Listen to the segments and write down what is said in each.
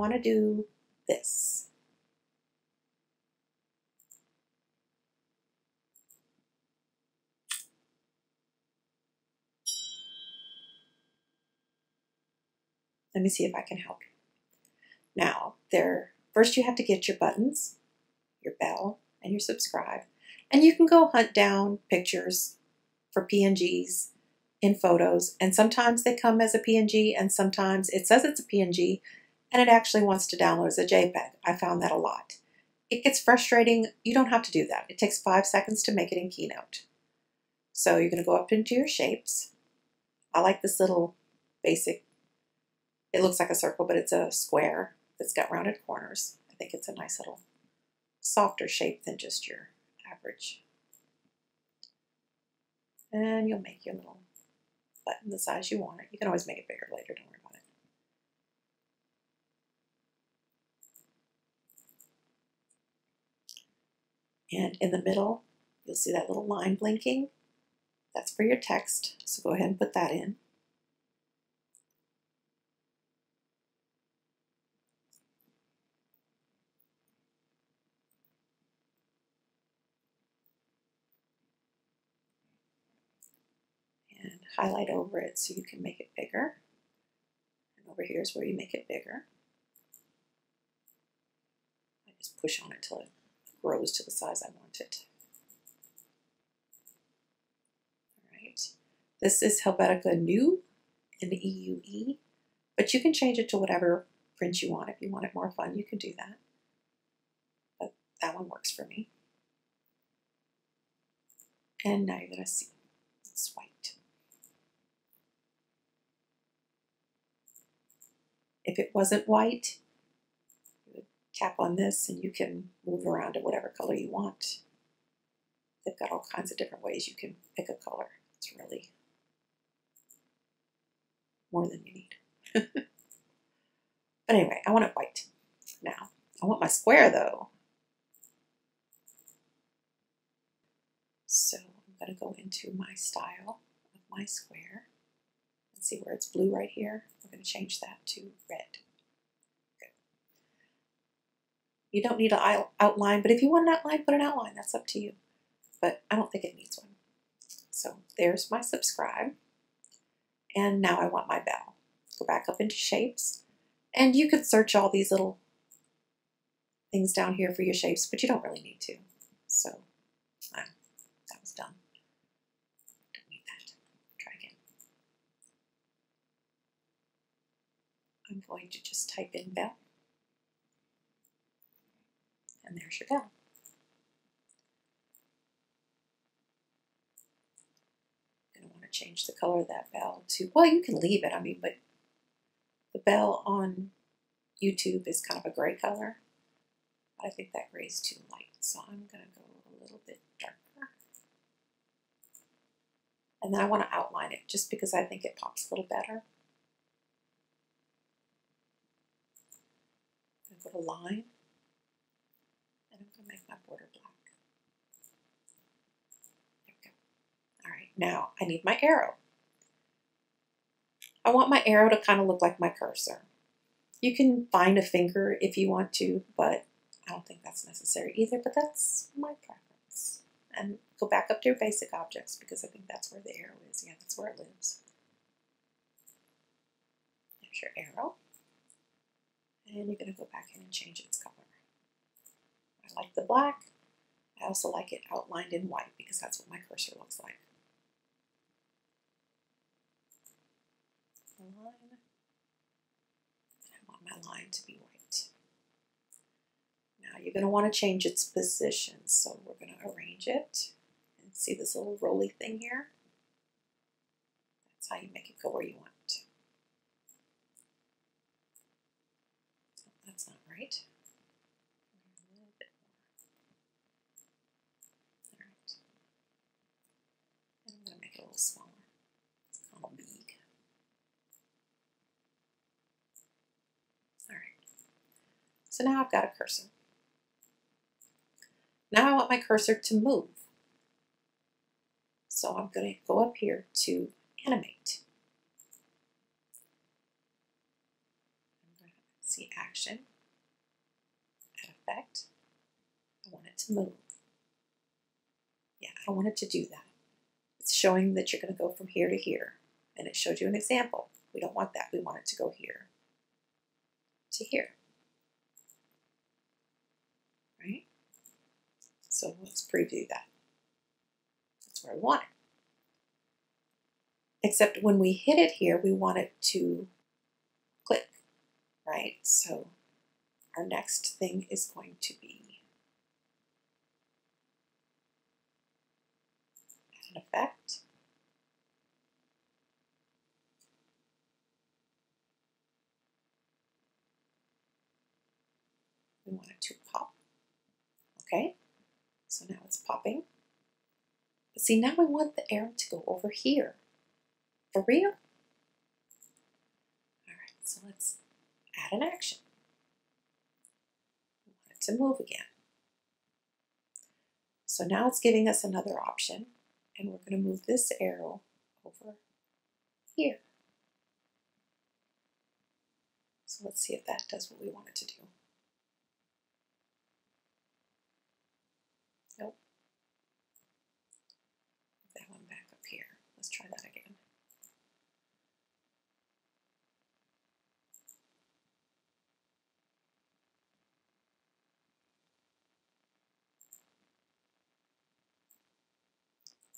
want to do this. Let me see if I can help you. Now, first you have to get your buttons, your bell, and your subscribe. And you can go hunt down pictures for PNGs in photos. And sometimes they come as a PNG, and sometimes it says it's a PNG, and it actually wants to download as a JPEG. I found that a lot. It gets frustrating. You don't have to do that. It takes 5 seconds to make it in Keynote. So you're going to go up into your shapes. I like this little basic, it looks like a circle, but it's a square that's got rounded corners. I think it's a nice little softer shape than just your average. And you'll make your little button the size you want it. You can always make it bigger later, don't worry about it. And in the middle, you'll see that little line blinking. That's for your text, so go ahead and put that in. And highlight over it so you can make it bigger. And over here is where you make it bigger. I just push on it till it grows to the size I want it. All right. This is Helvetica New in the EUE, but you can change it to whatever print you want. If you want it more fun, you can do that. But that one works for me. And now you're going to see it's white. If it wasn't white, you would tap on this and you can move around to whatever color you want. They've got all kinds of different ways you can pick a color. It's really more than you need. But anyway, I want it white. Now, I want my square though. So I'm going to go into my style of my square. See where it's blue right here? We're going to change that to red. Good. You don't need an outline, but if you want an outline, put an outline. That's up to you. But I don't think it needs one. So there's my subscribe. And now I want my bell. Go back up into shapes. And you could search all these little things down here for your shapes, but you don't really need to. So that was done. Don't need that. Try again. I'm going to just type in bell. And there's your bell. You're going to want to change the color of that bell to, well, you can leave it, I mean, but the bell on YouTube is kind of a gray color. But I think that gray is too light, so I'm going to go a little bit darker. And then I want to outline it just because I think it pops a little better. I'm going to go to line, and I'm going to make my border black. There we go. All right, now I need my arrow. I want my arrow to kind of look like my cursor. You can find a finger if you want to, but I don't think that's necessary either, but that's my preference. And go back up to your basic objects because I think that's where the arrow is. Yeah, that's where it lives. There's your arrow. And you're going to go back in and change its color. I like the black. I also like it outlined in white because that's what my cursor looks like. Line. I want my line to be white. Now you're going to want to change its position, so we're going to arrange it. And see this little roly thing here? That's how you make it go where you want. That's not right. A little bit more. All right. And I'm going to make it a little smaller. It's kind of big. All right. So now I've got a cursor. Now I want my cursor to move. So I'm going to go up here to animate. see action, add effect. I want it to move. Yeah, I don't want it to do that. It's showing that you're going to go from here to here. And it showed you an example. We don't want that. We want it to go here to here. Right? So let's preview that. That's where we want it. Except when we hit it here, we want it to click, right? So our next thing is going to be an effect. We want it to pop. Okay, so now it's popping. But see, now we want the arrow to go over here. For real? All right, so let's add an action. We want it to move again. So now it's giving us another option, and we're going to move this arrow over here. So let's see if that does what we want it to do. Nope. That one back up here. Let's try that again.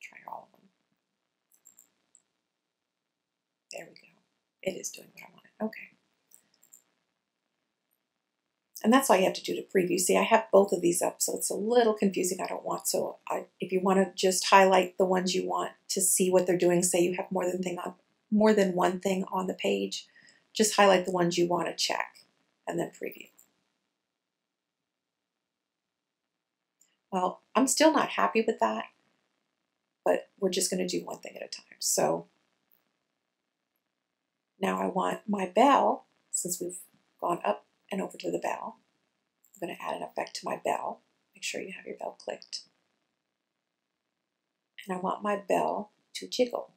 Try all of them. There we go. It is doing what I wanted. Okay. And that's all you have to do to preview. See, I have both of these up, so it's a little confusing. I don't want, so if you want to just highlight the ones you want to see what they're doing, say you have more than one thing on the page, just highlight the ones you want to check and then preview. Well, I'm still not happy with that, but we're just going to do one thing at a time. So now I want my bell, since we've gone up and over to the bell, I'm going to add an effect to my bell. Make sure you have your bell clicked. And I want my bell to jiggle.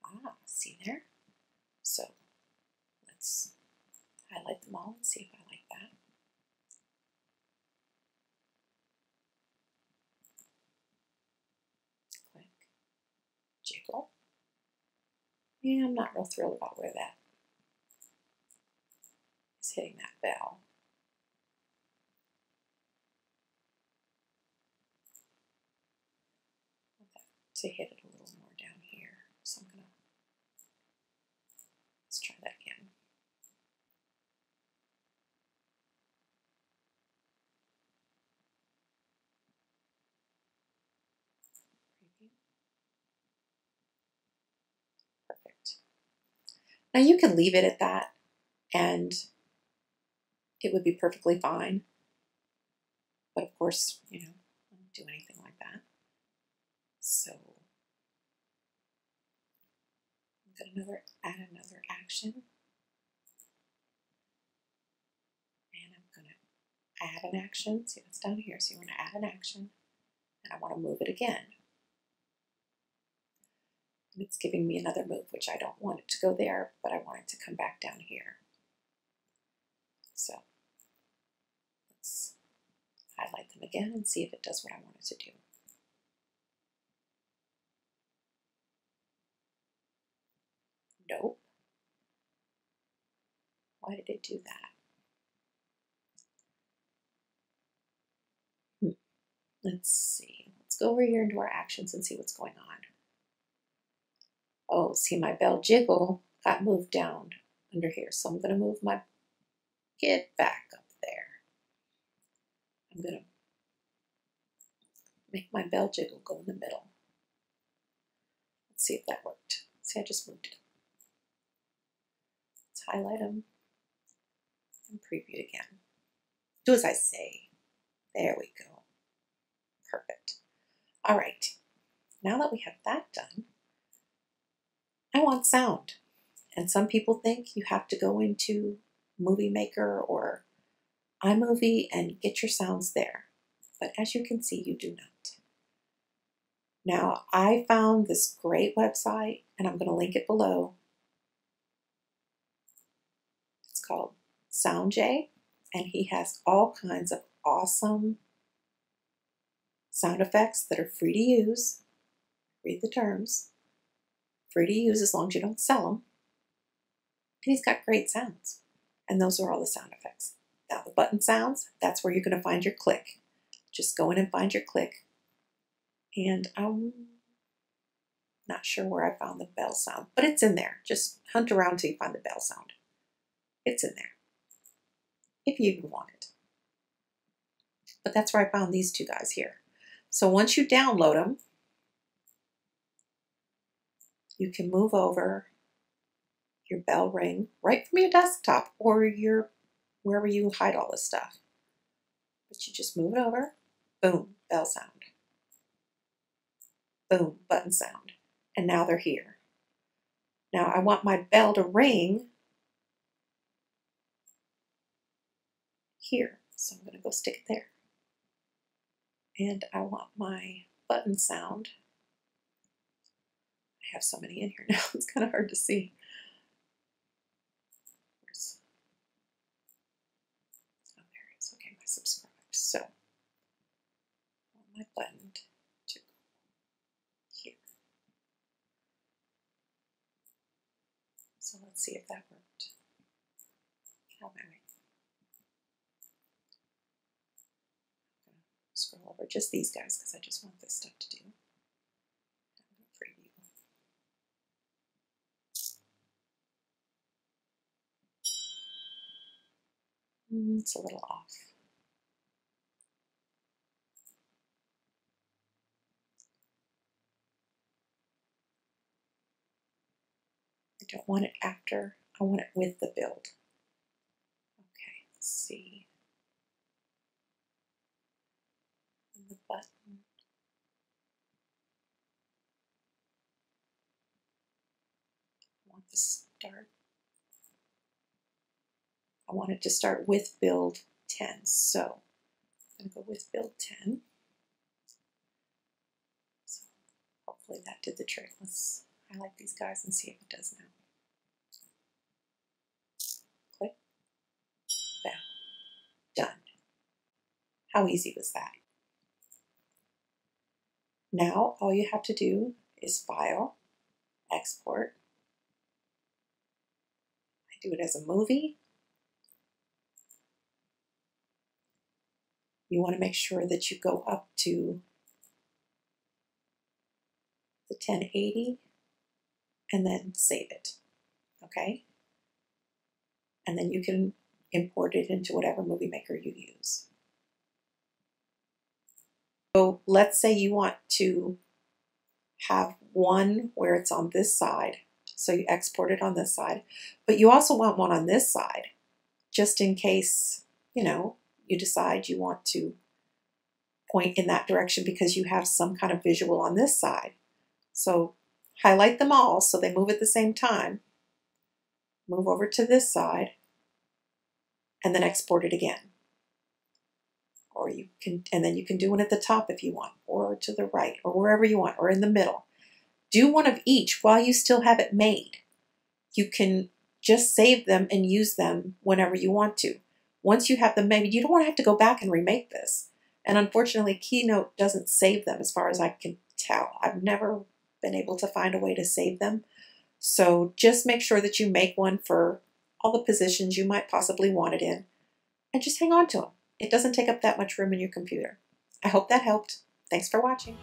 Ah, see there? So let's highlight them all and see if I like that. Click, jiggle. Yeah, I'm not real thrilled about where that is hitting that bell. To hit it a little more down here. So I'm gonna, let's try that again. Preview. Perfect. Now you can leave it at that and it would be perfectly fine. But of course, you know, I don't do anything like that. So I'm gonna add another action. And I'm gonna add an action. See, that's down here. So you want to add an action and I want to move it again. And it's giving me another move, which I don't want it to go there, but I want it to come back down here. So let's highlight them again and see if it does what I want it to do. Nope. Why did it do that? Let's see. Let's go over here into our actions and see what's going on. Oh, see, my bell jiggle got moved down under here. So I'm going to move my kid back up there. I'm going to make my bell jiggle go in the middle. Let's see if that worked. See, I just moved it. Let's highlight them and preview again. Do as I say. There we go. Perfect. All right. Now that we have that done, I want sound. And some people think you have to go into Movie Maker or iMovie and get your sounds there. But as you can see, you do not. Now, I found this great website, and I'm going to link it below. It's called Sound J, and he has all kinds of awesome sound effects that are free to use. Read the terms. Free to use as long as you don't sell them. And he's got great sounds. And those are all the sound effects. Now the button sounds, that's where you're going to find your click. Just go in and find your click. And I'm not sure where I found the bell sound, but it's in there. Just hunt around until you find the bell sound. It's in there, if you even want it. But that's where I found these two guys here. So once you download them, you can move over your bell ring right from your desktop or your wherever you hide all this stuff. But you just move it over, boom, bell sound. Boom, button sound. And now they're here. Now I want my bell to ring here. So I'm going to go stick it there. And I want my button sound. I have so many in here now, it's kind of hard to see. Oh, there it is. Okay, my subscribed. So, I want my button to go here. So let's see if that worked. Oh, my way. Scroll over just these guys because I just want this stuff to do. I'm going to preview. It's a little off. I don't want it after, I want it with the build. Okay, let's see. The button. I want the start. I want it to start with build 10. So I'm going to go with build 10. So hopefully that did the trick. Let's highlight these guys and see if it does now. Click. Bam. Done. How easy was that? Now all you have to do is File, Export. I do it as a movie. You want to make sure that you go up to the 1080 and then save it. Okay? And then you can import it into whatever movie maker you use. So let's say you want to have one where it's on this side. So you export it on this side, but you also want one on this side, just in case, you know, you decide you want to point in that direction because you have some kind of visual on this side. So highlight them all so they move at the same time. Move over to this side and then export it again. Or you can, and then you can do one at the top if you want, or to the right, or wherever you want, or in the middle. Do one of each while you still have it made. You can just save them and use them whenever you want to. Once you have them made, you don't want to have to go back and remake this. And unfortunately, Keynote doesn't save them as far as I can tell. I've never been able to find a way to save them. So just make sure that you make one for all the positions you might possibly want it in, and just hang on to them. It doesn't take up that much room in your computer. I hope that helped. Thanks for watching.